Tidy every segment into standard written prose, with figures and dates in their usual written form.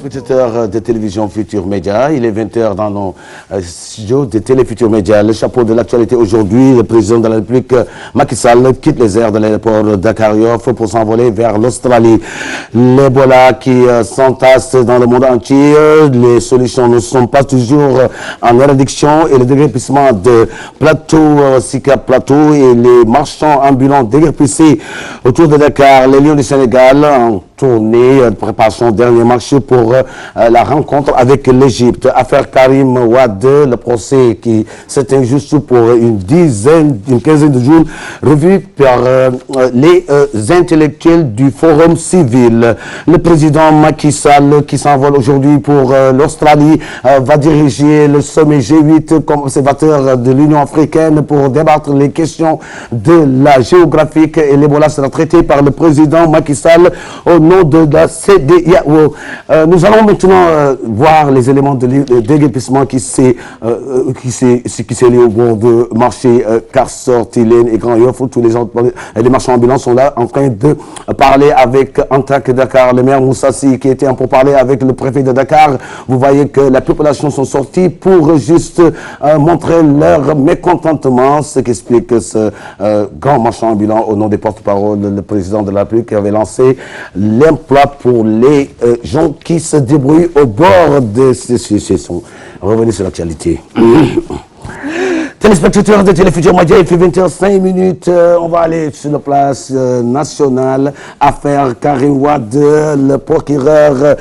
Spectateurs de télévision Futur Média, il est 20h dans nos studios de Télé Futur Média. Le chapeau de l'actualité aujourd'hui, le président de la République Macky Sall quitte les airs de l'aéroport Dakar Yoff pour s'envoler vers l'Australie. L'Ebola qui s'entasse dans le monde entier, les solutions ne sont pas toujours en éradiction et le déguerpissement de plateau, Sika Plateau et les marchands ambulants déguerpissés autour de Dakar, les Lions du Sénégal en tournée de préparation dernier marché pour la rencontre avec l'Égypte. Affaire Karim Wade, le procès qui s'est injuste pour une quinzaine de jours, revu par les intellectuels du Forum civil. Le président Macky Sall, qui s'envole aujourd'hui pour l'Australie, va diriger le sommet G8 comme observateur de l'Union africaine pour débattre les questions de la géographique et l'Ebola sera traité par le président Macky Sall au nom de la CEDEAO. Nous allons maintenant voir les éléments de déguerpissement qui s'est lié au bord de marché Carsor, Tilène et Grand Yoff. Tous les marchands ambulants sont là en train de parler avec Antak Dakar, le maire Moussassi qui était pour parler avec le préfet de Dakar. Vous voyez que la population sont sorties pour juste montrer leur mécontentement, ce qu'explique ce grand marchand ambulant au nom des porte-parole, le président de la République qui avait lancé l'emploi pour les gens qui se débrouillent au bord de ces situations. Revenez sur l'actualité. Téléspectateurs de Télé Futur Média, il fait 21h05. On va aller sur la place nationale. Affaire Karim Wade, le procureur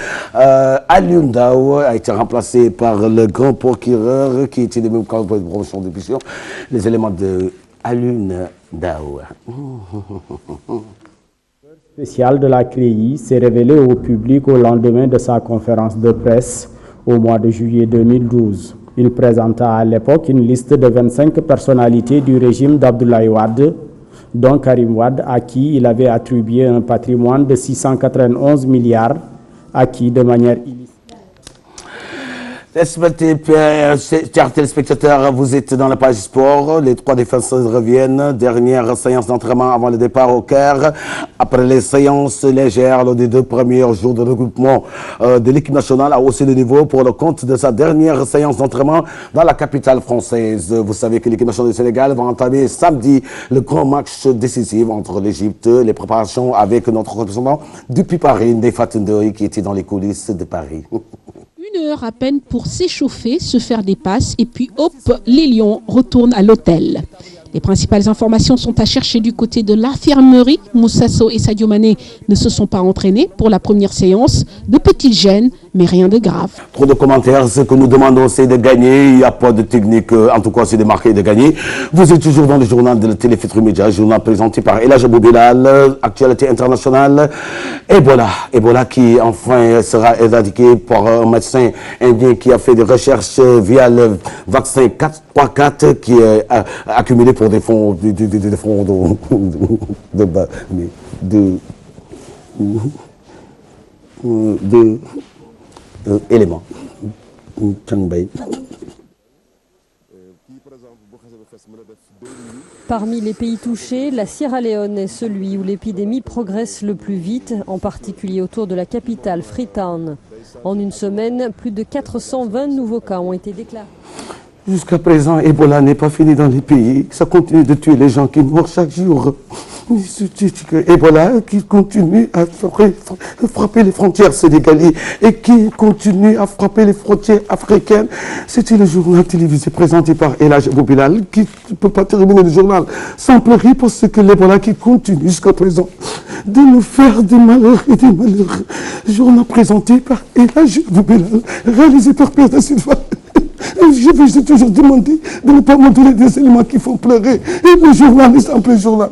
Alioune Ndao a été remplacé par le grand procureur qui était de même camp de promotion de puissance. Les éléments de Alioune Ndao. Spécial de la CREI s'est révélé au public au lendemain de sa conférence de presse au mois de juillet 2012. Il présenta à l'époque une liste de 25 personnalités du régime d'Abdoulaye Wade, dont Karim Wade, à qui il avait attribué un patrimoine de 691 milliards, acquis de manière illicite. Chers téléspectateurs, vous êtes dans la page sport. Les trois défenseurs reviennent. Dernière séance d'entraînement avant le départ au Caire. Après les séances légères lors des 2 premiers jours de regroupement de l'équipe nationale a haussé le niveau pour le compte de sa dernière séance d'entraînement dans la capitale française. Vous savez que l'équipe nationale du Sénégal va entamer samedi le grand match décisif entre l'Égypte. Les préparations avec notre représentant depuis Paris, Ndefat Ndoye, qui était dans les coulisses de Paris. 1 heure à peine pour s'échauffer, se faire des passes et puis hop, les Lions retournent à l'hôtel. Les principales informations sont à chercher du côté de l'infirmerie. Moussasso et Sadio Mané ne se sont pas entraînés pour la première séance. De petites gênes, mais rien de grave. Trop de commentaires. Ce que nous demandons, c'est de gagner. Il n'y a pas de technique. En tout cas, c'est de marquer et de gagner. Vous êtes toujours dans le journal de la Télé Futur Média, journal présenté par El Hadj Abou Bilal, actualité internationale. Ebola qui enfin sera éradiqué par un médecin indien qui a fait des recherches via le vaccin 434 qui est accumulé pour des fonds éléments. Parmi les pays touchés, la Sierra Leone est celui où l'épidémie progresse le plus vite, en particulier autour de la capitale, Freetown. En une semaine, plus de 420 nouveaux cas ont été déclarés. Jusqu'à présent, Ebola n'est pas fini dans les pays. Ça continue de tuer les gens qui meurent chaque jour. Ebola qui continue à frapper les frontières sénégalaises et qui continue à frapper les frontières africaines. C'était le journal télévisé présenté par El Hadj Abou Bilal qui ne peut pas terminer le journal sans pleurer parce que l'Ebola qui continue jusqu'à présent de nous faire des malheurs et des malheurs. Journal présenté par El Hadj Abou Bilal, réalisé par Pierre Da Silva. Je vais toujours demander de ne pas me donner des éléments qui font pleurer. Et le journaliste en plein journal.